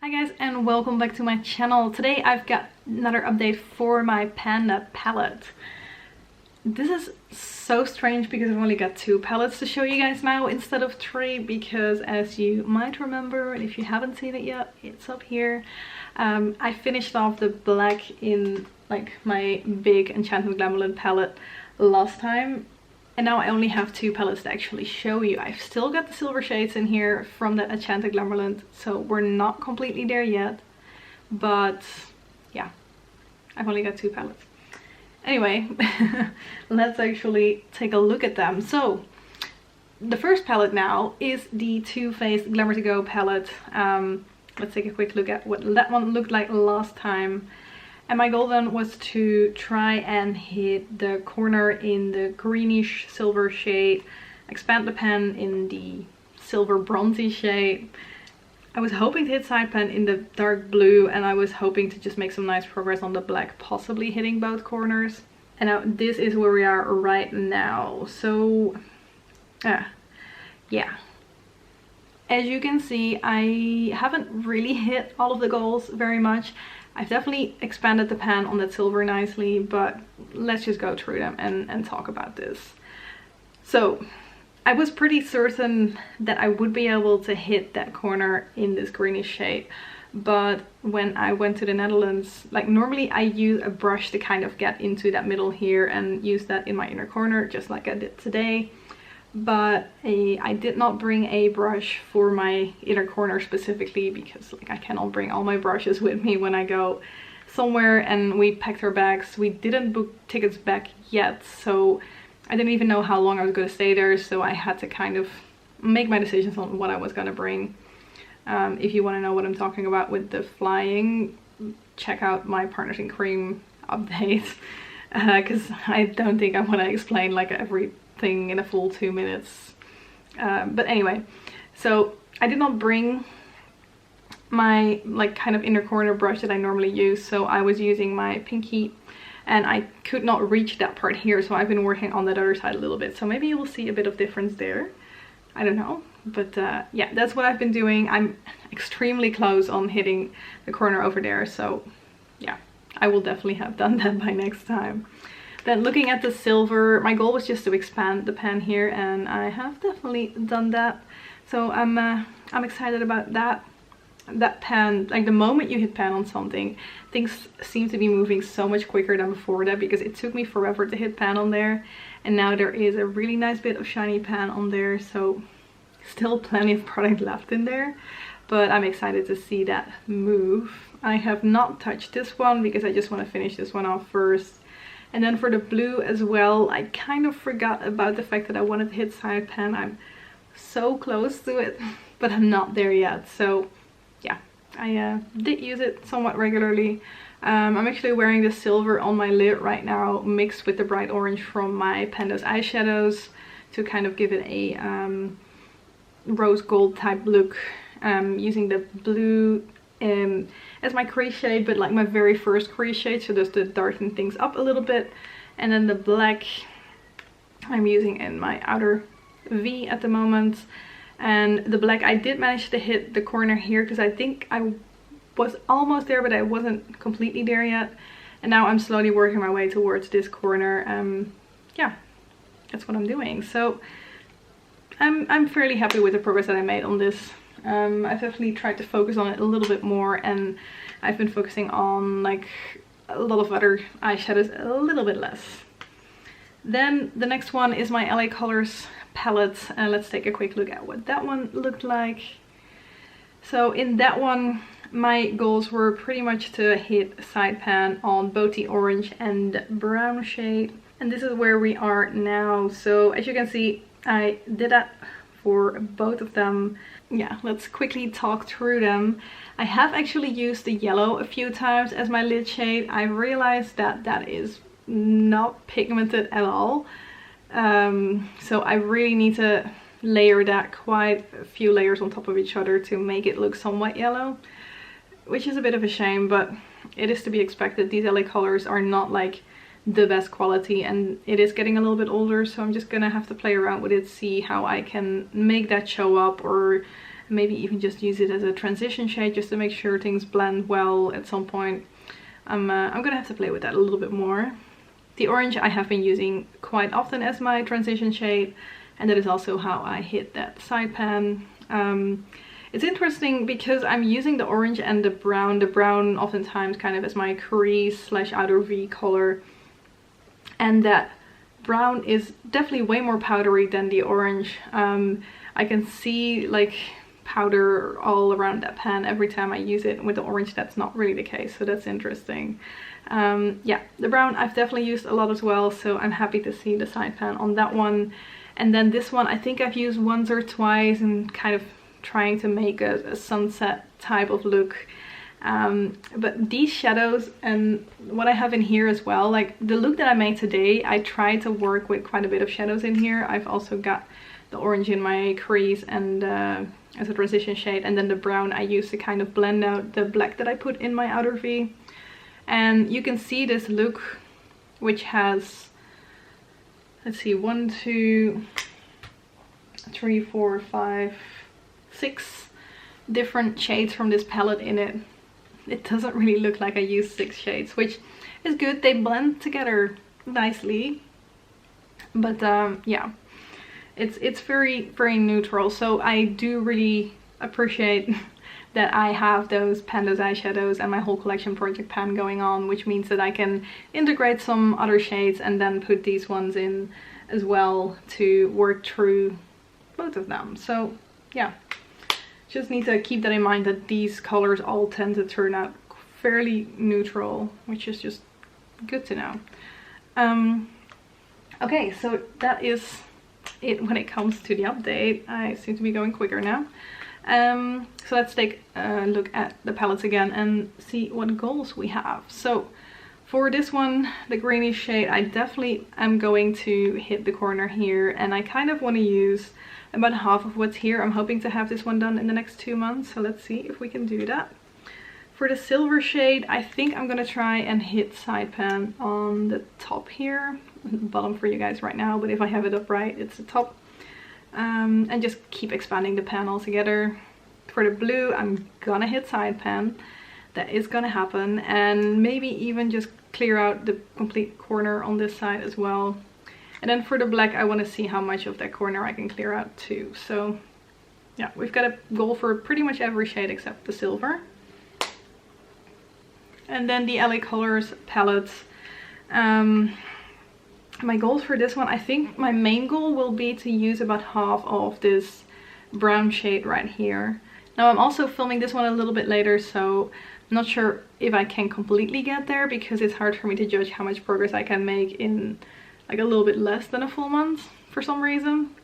Hi guys, and welcome back to my channel. Today I've got another update for my Panda palette. This is so strange because I've only got 2 palettes to show you guys now instead of 3, because as you might remember, and if you haven't seen it yet, it's up here. I finished off the black in like my big Enchanted Glamour palette last time. And now I only have 2 palettes to actually show you. I've still got the silver shades in here from that Enchanted Glamour, so we're not completely there yet. But yeah, I've only got 2 palettes. Anyway, let's actually take a look at them. So the first palette now is the Too Faced Glamour To Go palette. Let's take a quick look at what that one looked like last time. And my goal then was to try and hit the corner in the greenish silver shade, expand the pen in the silver bronzy shade. I was hoping to hit side pen in the dark blue, and I was hoping to just make some nice progress on the black, possibly hitting both corners. And now this is where we are right now. So yeah. As you can see, I haven't really hit all of the goals very much. I've definitely expanded the pan on that silver nicely, but let's just go through them and talk about this. So I was pretty certain that I would be able to hit that corner in this greenish shade, but when I went to the Netherlands, like normally I use a brush to kind of get into that middle here and use that in my inner corner, just like I did today. But I did not bring a brush for my inner corner specifically, because like I cannot bring all my brushes with me when I go somewhere. And we packed our bags. We didn't book tickets back yet, so I didn't even know how long I was going to stay there, so I had to kind of make my decisions on what I was going to bring. If you want to know what I'm talking about with the flying, check out my Partners in Cream update, because I don't think I want to explain like every thing in a full 2 minutes. But anyway, so I did not bring my like kind of inner corner brush that I normally use, so I was using my pinky and I could not reach that part here, so I've been working on that other side a little bit, so maybe you will see a bit of difference there. I don't know, but yeah, that's what I've been doing. I'm extremely close on hitting the corner over there, so yeah, I will definitely have done that by next time. Then looking at the silver, my goal was just to expand the pen here, and I have definitely done that. So I'm excited about that. That pen, like the moment you hit pen on something, things seem to be moving so much quicker than before that, because it took me forever to hit pen on there, and now there is a really nice bit of shiny pen on there. So still plenty of product left in there, but I'm excited to see that move. I have not touched this one because I just want to finish this one off first. And then for the blue as well, I kind of forgot about the fact that I wanted to hit side pen. I'm so close to it, but I'm not there yet. So yeah, I did use it somewhat regularly. I'm actually wearing the silver on my lid right now, mixed with the bright orange from my Panda's eyeshadows, to kind of give it a rose gold type look. Using the blue as my crease shade, but like my very first crease shade, so just to darken things up a little bit. And then the black I'm using in my outer V at the moment. And the black, I did manage to hit the corner here, because I think I was almost there, but I wasn't completely there yet. And now I'm slowly working my way towards this corner. Yeah, that's what I'm doing. So I'm fairly happy with the progress that I made on this. I've definitely tried to focus on it a little bit more, and I've been focusing on like a lot of other eyeshadows a little bit less. Then the next one is my LA Colors palette, and let's take a quick look at what that one looked like. So in that one, my goals were pretty much to hit side pan on both the orange and brown shade, and this is where we are now. So as you can see, I did that for both of them. Yeah, let's quickly talk through them. I have actually used the yellow a few times as my lid shade. I realized that that is not pigmented at all. So I really need to layer that quite a few layers on top of each other to make it look somewhat yellow, which is a bit of a shame, but it is to be expected. These LA colors are not like the best quality, and it is getting a little bit older, so I'm just gonna have to play around with it, see how I can make that show up, or maybe even just use it as a transition shade just to make sure things blend well at some point. I'm gonna have to play with that a little bit more. The orange I have been using quite often as my transition shade, and that is also how I hit that side pan. It's interesting because I'm using the orange and the brown oftentimes kind of as my crease slash outer V color, and that brown is definitely way more powdery than the orange. I can see like powder all around that pan every time I use it. With the orange that's not really the case, so that's interesting. Yeah, the brown I've definitely used a lot as well, so I'm happy to see the side pan on that one. And then this one I think I've used once or twice and kind of trying to make a sunset type of look. But these shadows and what I have in here as well, like the look that I made today, I tried to work with quite a bit of shadows in here. I've also got the orange in my crease and as a transition shade, and then the brown I used to kind of blend out the black that I put in my outer V. And you can see this look, which has, let's see, 1, 2, 3, 4, 5, 6 different shades from this palette in it. It doesn't really look like I used 6 shades, which is good. They blend together nicely, but yeah, it's very neutral. So I do really appreciate that I have those pandas eyeshadows and my whole collection project pan going on, which means that I can integrate some other shades and then put these ones in as well to work through both of them. So yeah, just need to keep that in mind, that these colors all tend to turn out fairly neutral, which is just good to know. Okay, so that is it when it comes to the update. I seem to be going quicker now. So let's take a look at the palettes again and see what goals we have. So for this one, the greenish shade, I definitely am going to hit the corner here, and I kind of want to use about half of what's here. I'm hoping to have this one done in the next 2 months, so let's see if we can do that. For the silver shade, I think I'm gonna try and hit side pan on the top here, bottom for you guys right now, but if I have it up right, it's the top. And just keep expanding the pan altogether. For the blue, I'm gonna hit side pan. That is gonna happen, and maybe even just clear out the complete corner on this side as well. And then for the black, I want to see how much of that corner I can clear out too. So yeah, we've got a goal for pretty much every shade except the silver. And then the LA Colors palettes. My goals for this one, I think my main goal will be to use about half of this brown shade right here. Now I'm also filming this one a little bit later, so I'm not sure if I can completely get there because it's hard for me to judge how much progress I can make in like a little bit less than a full month for some reason.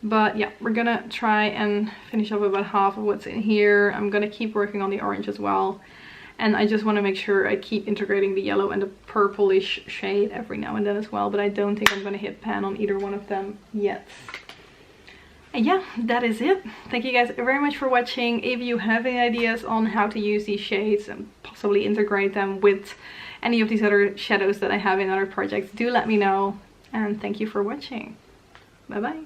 But yeah, we're gonna try and finish up about half of what's in here. I'm gonna keep working on the orange as well. And I just want to make sure I keep integrating the yellow and the purplish shade every now and then as well. But I don't think I'm going to hit pan on either one of them yet. And yeah, that is it. Thank you guys very much for watching. If you have any ideas on how to use these shades and possibly integrate them with any of these other shadows that I have in other projects, do let me know. And thank you for watching. Bye bye.